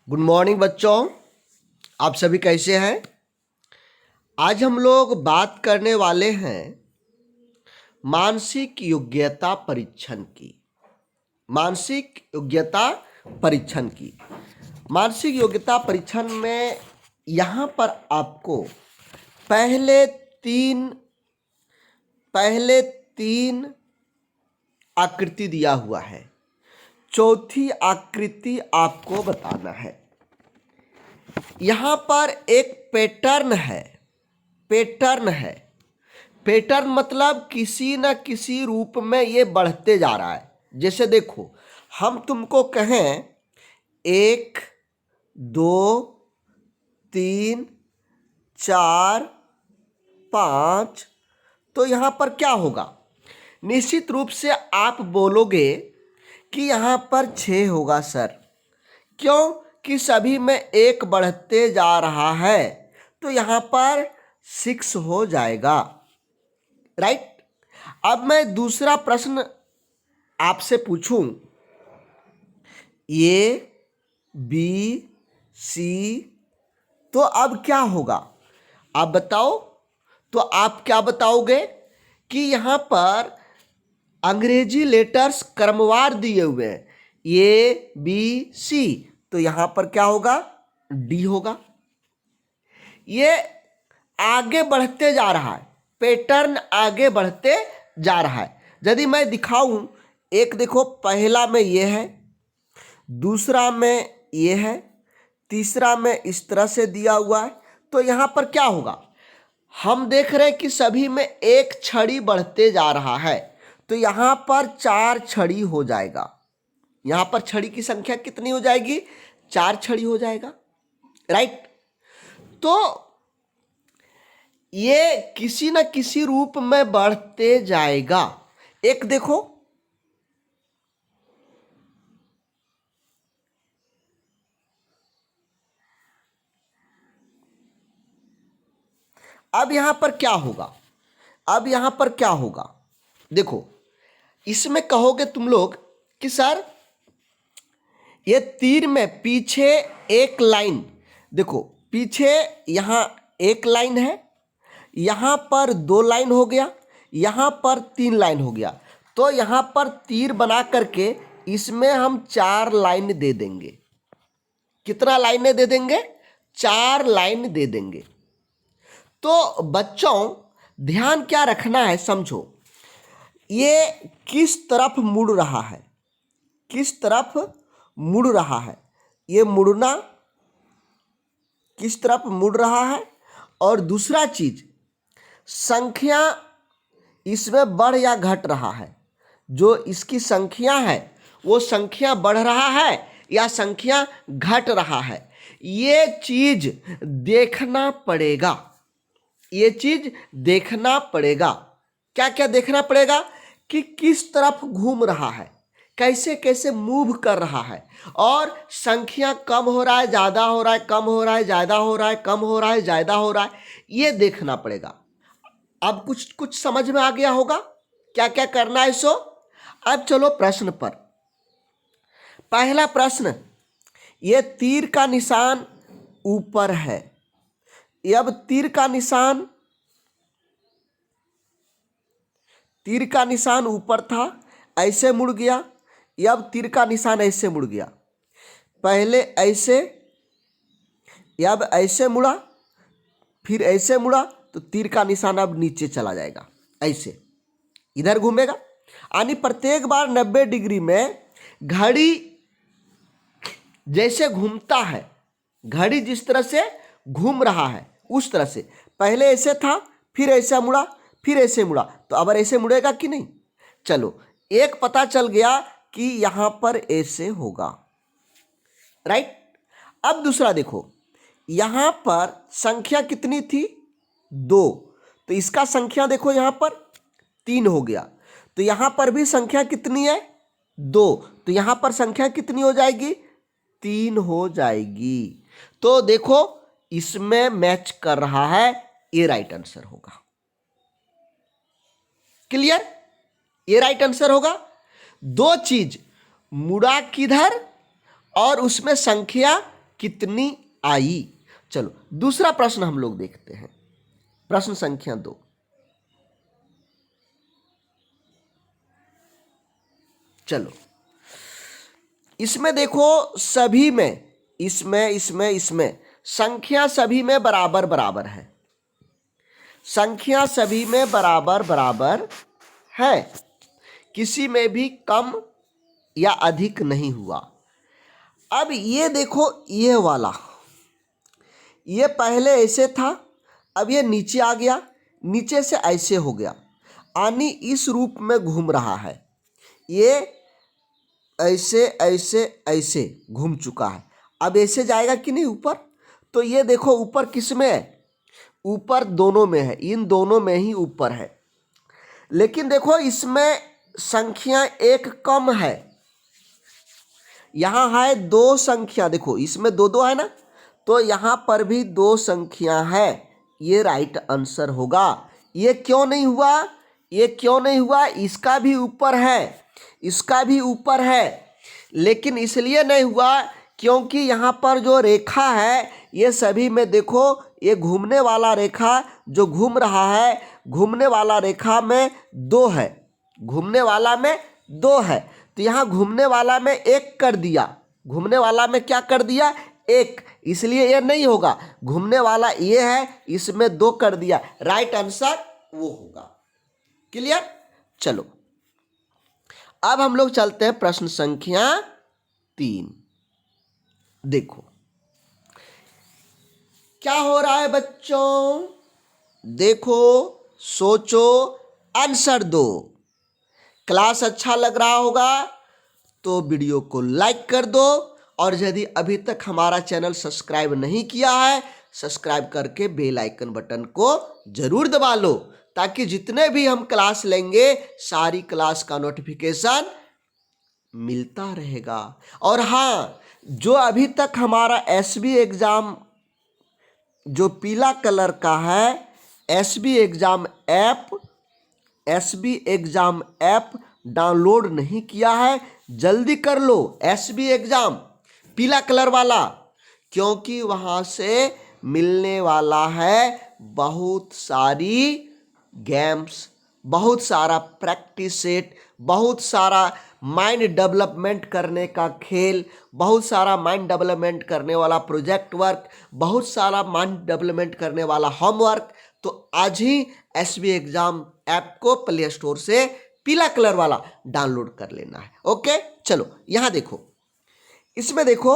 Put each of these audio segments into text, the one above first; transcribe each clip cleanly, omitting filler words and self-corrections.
Good morning बच्चों। आप सभी कैसे हैं? आज हम लोग बात करने वाले हैं मानसिक योग्यता परीक्षण की। मानसिक योग्यता परीक्षण की मानसिक योग्यता परीक्षण में यहाँ पर आपको पहले तीन आकृति दिया हुआ है। चौथी आकृति आपको बताना है। यहाँ पर एक पैटर्न है। पैटर्न मतलब किसी न किसी रूप में ये बढ़ते जा रहा है। जैसे देखो, हम तुमको कहें 1 2 3 4 5, तो यहाँ पर क्या होगा? निश्चित रूप से आप बोलोगे कि यहाँ पर 6 होगा सर। क्यों? कि सभी में एक बढ़ते जा रहा है, तो यहाँ पर 6 हो जाएगा। राइट। अब मैं दूसरा प्रश्न आपसे पूछूं, A B C, तो अब क्या होगा? आप बताओ। तो आप क्या बताओगे कि यहाँ पर अंग्रेजी लेटर्स क्रमवार दिए हुए हैं, A B C, तो यहां पर क्या होगा? डी होगा। ये आगे बढ़ते जा रहा है, पैटर्न आगे बढ़ते जा रहा है। यदि मैं दिखाऊं, एक देखो, पहला में ये है, दूसरा में ये है, तीसरा में इस तरह से दिया हुआ है, तो यहां पर क्या होगा? हम देख रहे हैं कि सभी में एक छड़ी बढ़ते जा रहा है, तो यहां पर 4 छड़ी हो जाएगा। यहां पर छड़ी की संख्या कितनी हो जाएगी? 4 छड़ी हो जाएगा। राइट। तो ये किसी न किसी रूप में बढ़ते जाएगा। एक देखो, अब यहां पर क्या होगा? देखो, इसमें कहोगे तुम लोग कि सर ये तीर में पीछे एक लाइन, देखो पीछे यहां एक लाइन है, यहां पर 2 लाइन हो गया, यहां पर 3 लाइन हो गया, तो यहां पर तीर बना करके इसमें हम 4 लाइन दे देंगे। कितना लाइनें दे देंगे? 4 लाइन दे देंगे। तो बच्चों ध्यान क्या रखना है, समझो, ये किस तरफ मुड़ रहा है, ये मुड़ना किस तरफ मुड़ रहा है। और दूसरा चीज, संख्या इसमें बढ़ या घट रहा है। जो इसकी संख्या है वो संख्या बढ़ रहा है या संख्या घट रहा है, ये चीज देखना पड़ेगा। क्या क्या देखना पड़ेगा? कि किस तरफ घूम रहा है, कैसे कैसे मूव कर रहा है, और संख्या कम हो रहा है, ज्यादा हो रहा है, कम हो रहा है, ज्यादा हो रहा है, कम हो रहा है, ज्यादा हो रहा है, ये देखना पड़ेगा। अब कुछ समझ में आ गया होगा क्या क्या करना है सो। अब चलो प्रश्न पर। पहला प्रश्न, ये तीर का निशान ऊपर है। अब तीर का निशान ऊपर था, ऐसे मुड़ गया। अब तीर का निशान ऐसे मुड़ गया, पहले ऐसे, अब ऐसे मुड़ा, फिर ऐसे मुड़ा, तो तीर का निशान अब नीचे चला जाएगा, ऐसे इधर घूमेगा। यानी प्रत्येक बार 90 डिग्री में घड़ी जैसे घूमता है, घड़ी जिस तरह से घूम रहा है उस तरह से, पहले ऐसे था, फिर ऐसा मुड़ा, फिर ऐसे मुड़ा, तो अब ऐसे मुड़ेगा कि नहीं? चलो, एक पता चल गया कि यहां पर ऐसे होगा। राइट। अब दूसरा देखो, यहां पर संख्या कितनी थी? 2, तो इसका संख्या देखो यहां पर 3 हो गया, तो यहां पर भी संख्या कितनी है? 2, तो यहां पर संख्या कितनी हो जाएगी? 3 हो जाएगी। तो देखो इसमें मैच कर रहा है, ये राइट आंसर होगा। क्लियर? ये राइट आंसर होगा। 2 चीज, मुड़ा किधर और उसमें संख्या कितनी आई। चलो दूसरा प्रश्न हम लोग देखते हैं, प्रश्न संख्या 2। चलो इसमें देखो, सभी में, इसमें संख्या सभी में बराबर बराबर है, संख्या सभी में बराबर बराबर है, किसी में भी कम या अधिक नहीं हुआ। अब ये देखो, ये वाला, ये पहले ऐसे था, अब ये नीचे आ गया, नीचे से ऐसे हो गया, यानी इस रूप में घूम रहा है, ये ऐसे ऐसे ऐसे घूम चुका है। अब ऐसे जाएगा कि नहीं ऊपर, तो ये देखो ऊपर किस में है, ऊपर दोनों में है, इन दोनों में ही ऊपर है। लेकिन देखो इसमें संख्या एक कम है, यहां है 2 संख्या, देखो इसमें 2 2 है ना, तो यहां पर भी 2 संख्या है, ये राइट आंसर होगा। ये क्यों नहीं हुआ, ये क्यों नहीं हुआ, इसका भी ऊपर है, इसका भी ऊपर है, लेकिन इसलिए नहीं हुआ क्योंकि यहाँ पर जो रेखा है, ये सभी में देखो, ये घूमने वाला रेखा जो घूम रहा है, घूमने वाला रेखा में 2 है, घूमने वाला में 2 है, तो यहाँ घूमने वाला में 1 कर दिया, घूमने वाला में क्या कर दिया, 1, इसलिए ये नहीं होगा। घूमने वाला ये है, इसमें 2 कर दिया, राइट आंसर वो होगा। क्लियर। चलो अब हम लोग चलते हैं प्रश्न संख्या 3। देखो क्या हो रहा है बच्चों, देखो, सोचो, आंसर दो। क्लास अच्छा लग रहा होगा तो वीडियो को लाइक कर दो, और यदि अभी तक हमारा चैनल सब्सक्राइब नहीं किया है, सब्सक्राइब करके बेल आइकन बटन को जरूर दबा लो, ताकि जितने भी हम क्लास लेंगे सारी क्लास का नोटिफिकेशन मिलता रहेगा। और हाँ, जो अभी तक हमारा एसबी एग्जाम जो पीला कलर का है, एसबी एग्जाम ऐप डाउनलोड नहीं किया है, जल्दी कर लो एसबी एग्जाम पीला कलर वाला, क्योंकि वहां से मिलने वाला है बहुत सारी गेम्स, बहुत सारा प्रैक्टिस सेट, बहुत सारा माइंड डेवलपमेंट करने का खेल, बहुत सारा माइंड डेवलपमेंट करने वाला प्रोजेक्ट वर्क, बहुत सारा माइंड डेवलपमेंट करने वाला होमवर्क। तो आज ही एसबी एग्जाम ऐप को प्ले स्टोर से पीला कलर वाला डाउनलोड कर लेना है। ओके, चलो यहां देखो, इसमें देखो,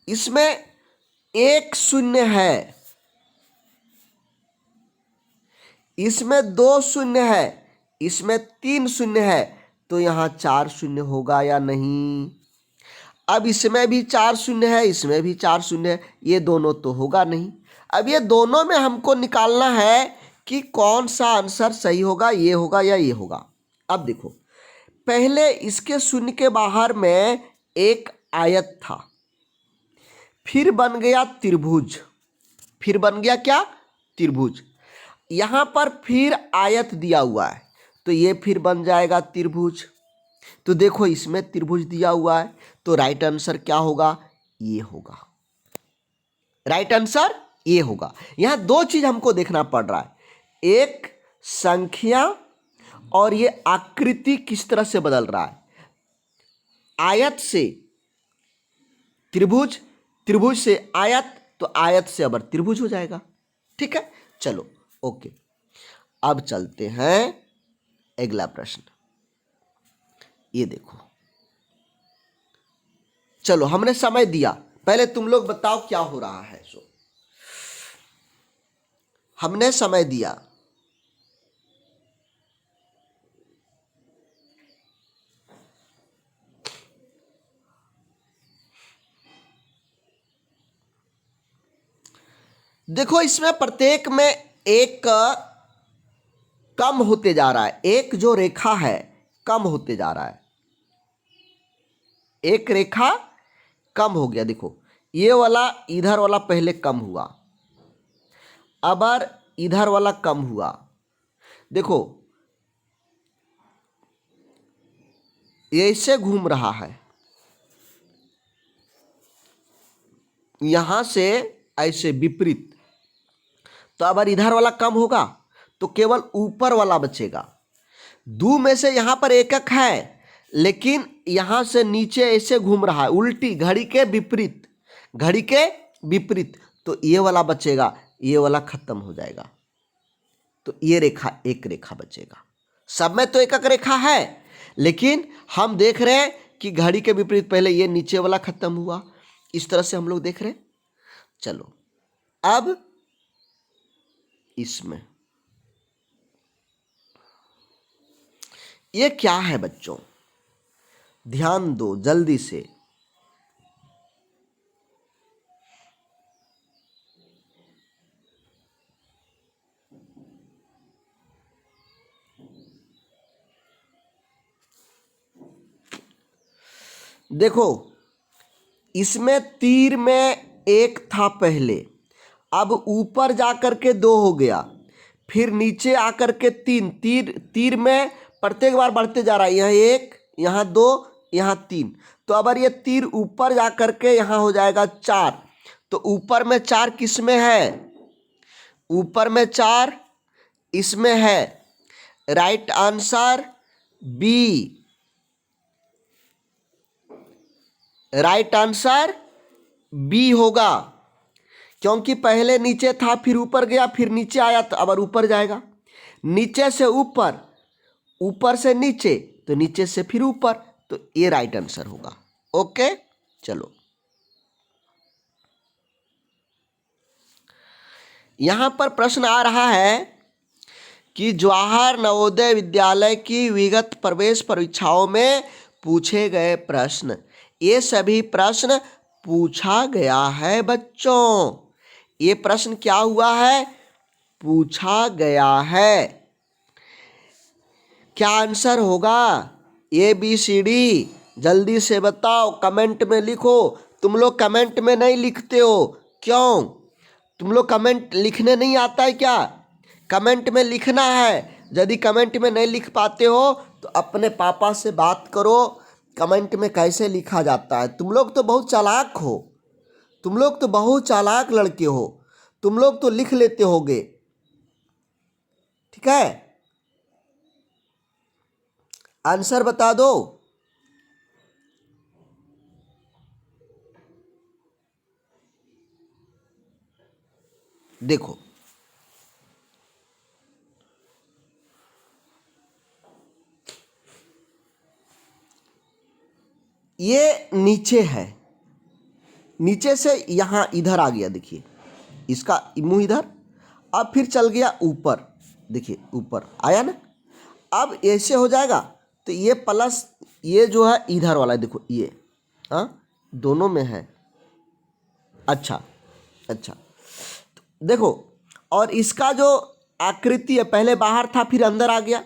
इसमें 1 शून्य है, इसमें 2 शून्य है, इसमें 3 शून्य है, तो यहां 4 शून्य होगा या नहीं। अब इसमें भी 4 शून्य है, इसमें भी 4 शून्य है, ये दोनों तो होगा नहीं। अब ये दोनों में हमको निकालना है कि कौन सा आंसर सही होगा, ये होगा या ये होगा। अब देखो, पहले इसके शून्य के बाहर में एक आयत था, फिर बन गया त्रिभुज, फिर बन गया क्या, त्रिभुज। यहां पर फिर आयत दिया हुआ है, तो ये फिर बन जाएगा त्रिभुज। तो देखो इसमें त्रिभुज दिया हुआ है, तो राइट आंसर क्या होगा, ये होगा, राइट आंसर ये होगा। यहां 2 चीज हमको देखना पड़ रहा है, एक संख्या और ये आकृति किस तरह से बदल रहा है, आयत से त्रिभुज, त्रिभुज से आयत, तो आयत से अबर त्रिभुज हो जाएगा। ठीक है, चलो ओके। अब चलते हैं अगला प्रश्न। ये देखो, चलो हमने समय दिया, पहले तुम लोग बताओ क्या हो रहा है। सो हमने समय दिया, देखो इसमें प्रत्येक में एक कम होते जा रहा है, एक जो रेखा है कम होते जा रहा है, एक रेखा कम हो गया। देखो ये वाला, इधर वाला पहले कम हुआ, अब इधर वाला कम हुआ। देखो ऐसे घूम रहा है, यहां से ऐसे विपरीत। तो अगर इधर वाला कम होगा तो केवल ऊपर वाला बचेगा। दो में से यहां पर एकक है, लेकिन यहां से नीचे ऐसे घूम रहा है, उल्टी, घड़ी के विपरीत, घड़ी के विपरीत। तो ये वाला बचेगा, ये वाला खत्म हो जाएगा। तो ये रेखा, एक रेखा बचेगा। सब में तो एकक रेखा है, लेकिन हम देख रहे हैं कि घड़ी के विपरीत पहले ये नीचे वाला खत्म हुआ। इस तरह से हम लोग देख रहे हैं। चलो अब इसमें ये क्या है बच्चों, ध्यान दो जल्दी से। देखो, इसमें तीर में एक था पहले, अब ऊपर जाकर के दो हो गया, फिर नीचे आकर के तीन। तीर में प्रत्येक बार बढ़ते जा रहा है, यहाँ एक, यहाँ दो, यहाँ तीन। तो अगर ये तीर ऊपर जाकर के यहाँ हो जाएगा चार। तो ऊपर में चार किस में है, ऊपर में चार इसमें है। Right answer B, right answer B होगा, क्योंकि पहले नीचे था, फिर ऊपर गया, फिर नीचे आया, तो अब ऊपर जाएगा। नीचे से ऊपर, ऊपर से नीचे, तो नीचे से फिर ऊपर। तो ये राइट आंसर होगा। ओके, चलो यहां पर प्रश्न आ रहा है कि जवाहर नवोदय विद्यालय की विगत प्रवेश परीक्षाओं में पूछे गए प्रश्न। ये सभी प्रश्न पूछा गया है बच्चों। ये प्रश्न क्या हुआ है, पूछा गया है। क्या आंसर होगा, ए बी सी डी? जल्दी से बताओ, कमेंट में लिखो। तुम लोग कमेंट में नहीं लिखते हो, क्यों? तुम लोग कमेंट लिखने नहीं आता है क्या? कमेंट में लिखना है। यदि कमेंट में नहीं लिख पाते हो तो अपने पापा से बात करो, कमेंट में कैसे लिखा जाता है। तुम लोग तो बहुत चालाक हो, तुम लोग तो बहुत चालाक लड़के हो, तुम लोग तो लिख लेते होगे। ठीक है, आंसर बता दो। देखो, ये नीचे है, नीचे से यहां इधर आ गया, देखिए इसका मुंह इधर, अब फिर चल गया ऊपर, देखिए ऊपर आया ना। अब ऐसे हो जाएगा, तो ये प्लस ये जो है इधर वाला, देखो ये, हाँ दोनों में है। अच्छा अच्छा, देखो, और इसका जो आकृति है, पहले बाहर था फिर अंदर आ गया।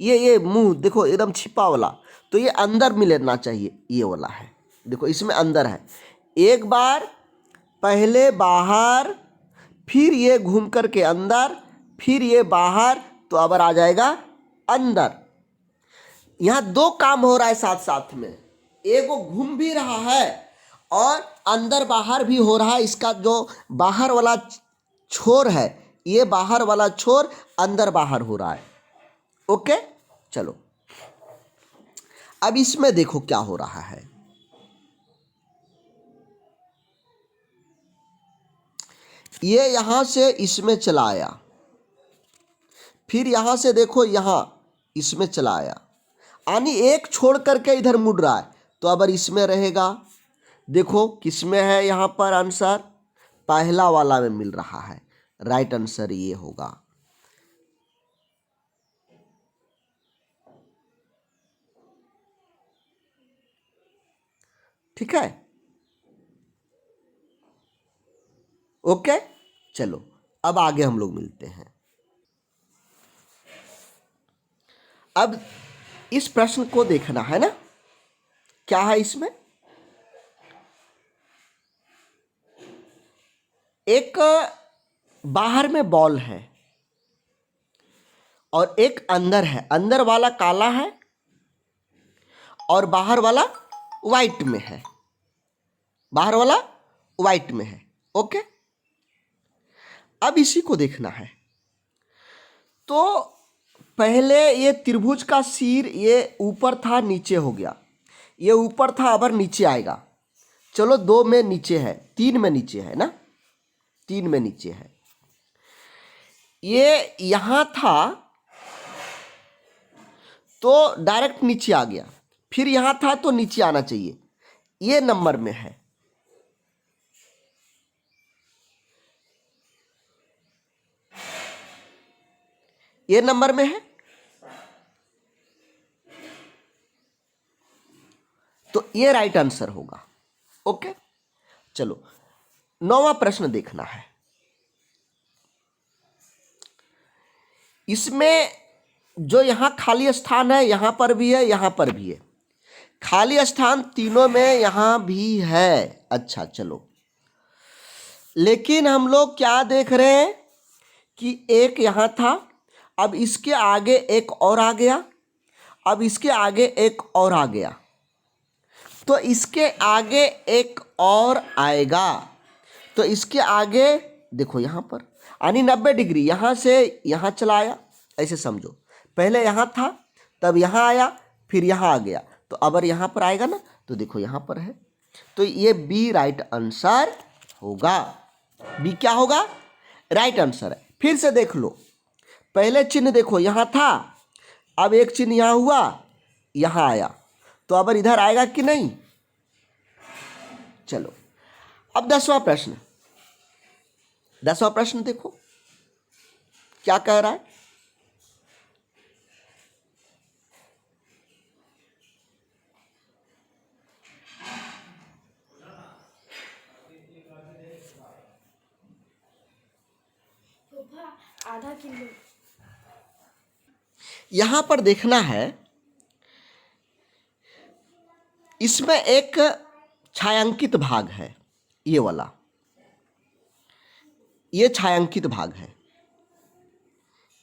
ये मुंह देखो एकदम छिपा वाला, तो ये अंदर मिलना चाहिए, ये वाला है, देखो इसमें अंदर है। एक बार पहले बाहर, फिर ये घूम करके अंदर, फिर ये बाहर, तो अब आ जाएगा अंदर। यहाँ दो काम हो रहा है साथ साथ में, एक वो घूम भी रहा है और अंदर बाहर भी हो रहा है। इसका जो बाहर वाला छोर है, ये बाहर वाला छोर अंदर बाहर हो रहा है। ओके, चलो अब इसमें देखो क्या हो रहा है। ये यहां से इसमें चला आया, फिर यहां से देखो यहां इसमें चला आया, यानी एक छोड़ करके इधर मुड़ रहा है। तो अब इसमें रहेगा, देखो किसमें है, यहां पर आंसर पहला वाला में मिल रहा है। राइट आंसर ये होगा। ठीक है, ओके, चलो अब आगे हम लोग मिलते हैं। अब इस प्रश्न को देखना है ना, क्या है इसमें, एक बाहर में बॉल है और एक अंदर है। अंदर वाला काला है और बाहर वाला वाइट में है, बाहर वाला वाइट में है। ओके, अब इसी को देखना है। तो पहले ये त्रिभुज का सिर ये ऊपर था, नीचे हो गया, ये ऊपर था अब नीचे आएगा। चलो 2 में नीचे है, 3 में नीचे है ना, 3 में नीचे है। ये यहां था तो डायरेक्ट नीचे आ गया, फिर यहां था तो नीचे आना चाहिए, ये नंबर में है। ये नंबर में है, तो ये राइट आंसर होगा। ओके, चलो 9वां प्रश्न देखना है। इसमें जो यहां खाली स्थान है, यहां पर भी है, यहां पर भी है, खाली स्थान तीनों में यहां भी है। अच्छा चलो, लेकिन हम लोग क्या देख रहे हैं कि एक यहां था, अब इसके आगे एक और आ गया, अब इसके आगे एक और आ गया, तो इसके आगे एक और आएगा, तो इसके आगे देखो यहां पर यानी 90 डिग्री, यहां से यहां चला आया, ऐसे समझो। पहले यहां था, तब यहां आया, फिर यहां आ गया, तो अब यहां पर आएगा ना, तो देखो यहां पर है, तो ये बी राइट आंसर होगा। बी क्या होगा? राइट आंसर है। फिर से देख लो, पहले चिन्ह देखो यहां था, अब एक चिन्ह यहां हुआ, यहां आया, तो अब इधर आएगा कि नहीं? चलो अब 10वां प्रश्न, 10वां प्रश्न देखो क्या कह रहा है। आधा किलो। यहां पर देखना है, इसमें एक छायांकित भाग है, ये वाला, ये छायांकित भाग है,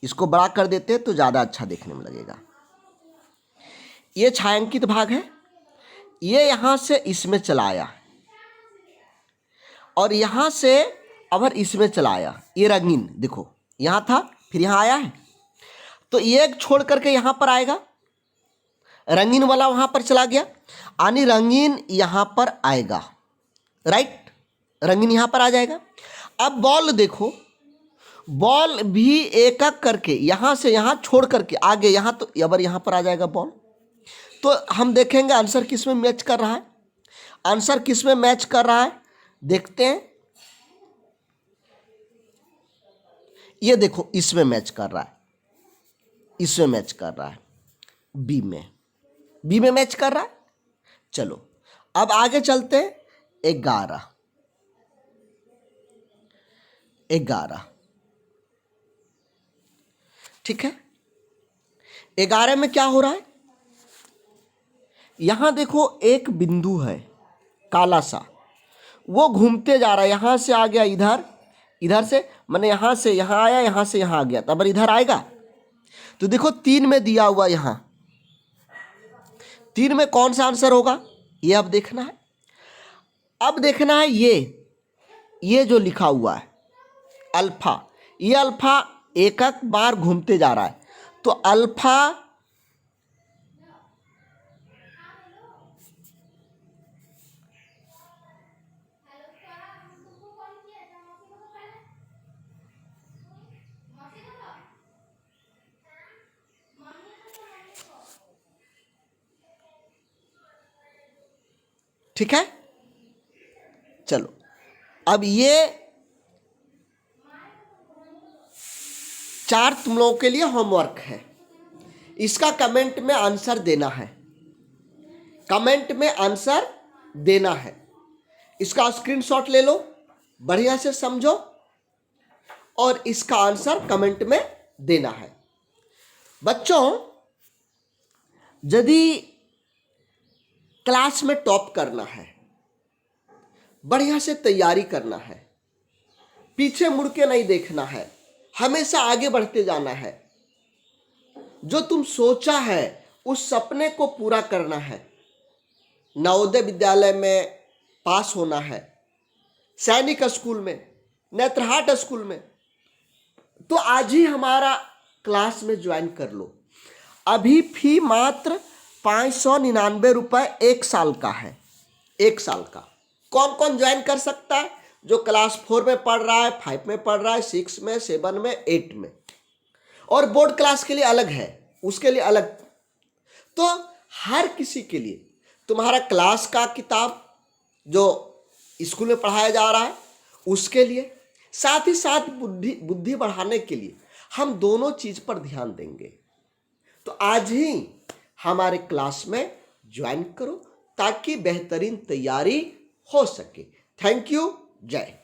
इसको बड़ा कर देते हैं तो ज़्यादा अच्छा देखने में लगेगा। ये छायांकित भाग है, ये यहाँ से इसमें चलाया और यहाँ से अगर इसमें चलाया, ये रंगीन देखो यहाँ था फिर यहाँ आया है, तो ये छोड़ करके यहाँ पर आएगा, रंगीन वाला वहाँ पर चला गया, यानी रंगीन यहाँ पर आएगा, राइट, रंगीन यहाँ पर आ जाएगा। अब बॉल देखो, बॉल भी एक एक करके यहाँ से यहाँ छोड़ करके आगे यहाँ, तो अब यहाँ पर आ जाएगा बॉल। तो हम देखेंगे आंसर किस में मैच कर रहा है, आंसर किस में मैच कर रहा है देखते हैं। ये देखो इसमें मैच कर रहा है, इसमें मैच कर रहा है, बी में, बी में मैच कर रहा है। चलो अब आगे चलते हैं, 11, 11 ठीक है। 11 में क्या हो रहा है, यहां देखो एक बिंदु है काला सा, वो घूमते जा रहा है, यहां से आ गया इधर, इधर से मैंने यहां से यहां आया, यहां से यहां आ गया, तब इधर आएगा। तो देखो 3 में दिया हुआ, यहां 3 में कौन सा आंसर होगा ये अब देखना है। अब देखना है ये जो लिखा हुआ है अल्फा, ये अल्फा एक एक बार घूमते जा रहा है, तो अल्फा ठीक है। चलो अब ये 4 तुम लोगों के लिए होमवर्क है, इसका कमेंट में आंसर देना है, कमेंट में आंसर देना है, इसका स्क्रीनशॉट ले लो, बढ़िया से समझो और इसका आंसर कमेंट में देना है। बच्चों यदि क्लास में टॉप करना है, बढ़िया से तैयारी करना है, पीछे मुड़ के नहीं देखना है, हमेशा आगे बढ़ते जाना है, जो तुम सोचा है उस सपने को पूरा करना है, नवोदय विद्यालय में पास होना है, सैनिक स्कूल में, नेत्रहाट स्कूल में, तो आज ही हमारा क्लास में ज्वाइन कर लो। अभी फी मात्र 599 रुपये 1 साल का है, 1 साल का। कौन कौन ज्वाइन कर सकता है? जो क्लास 4 में पढ़ रहा है, 5 में पढ़ रहा है, 6 में, 7 में, 8 में, और बोर्ड क्लास के लिए अलग है, उसके लिए अलग। तो हर किसी के लिए तुम्हारा क्लास का किताब जो स्कूल में पढ़ाया जा रहा है उसके लिए, साथ ही साथ बुद्धि बढ़ाने के लिए हम दोनों चीज पर ध्यान देंगे। तो आज ही हमारे क्लास में ज्वाइन करो ताकि बेहतरीन तैयारी हो सके। Thank you. जय।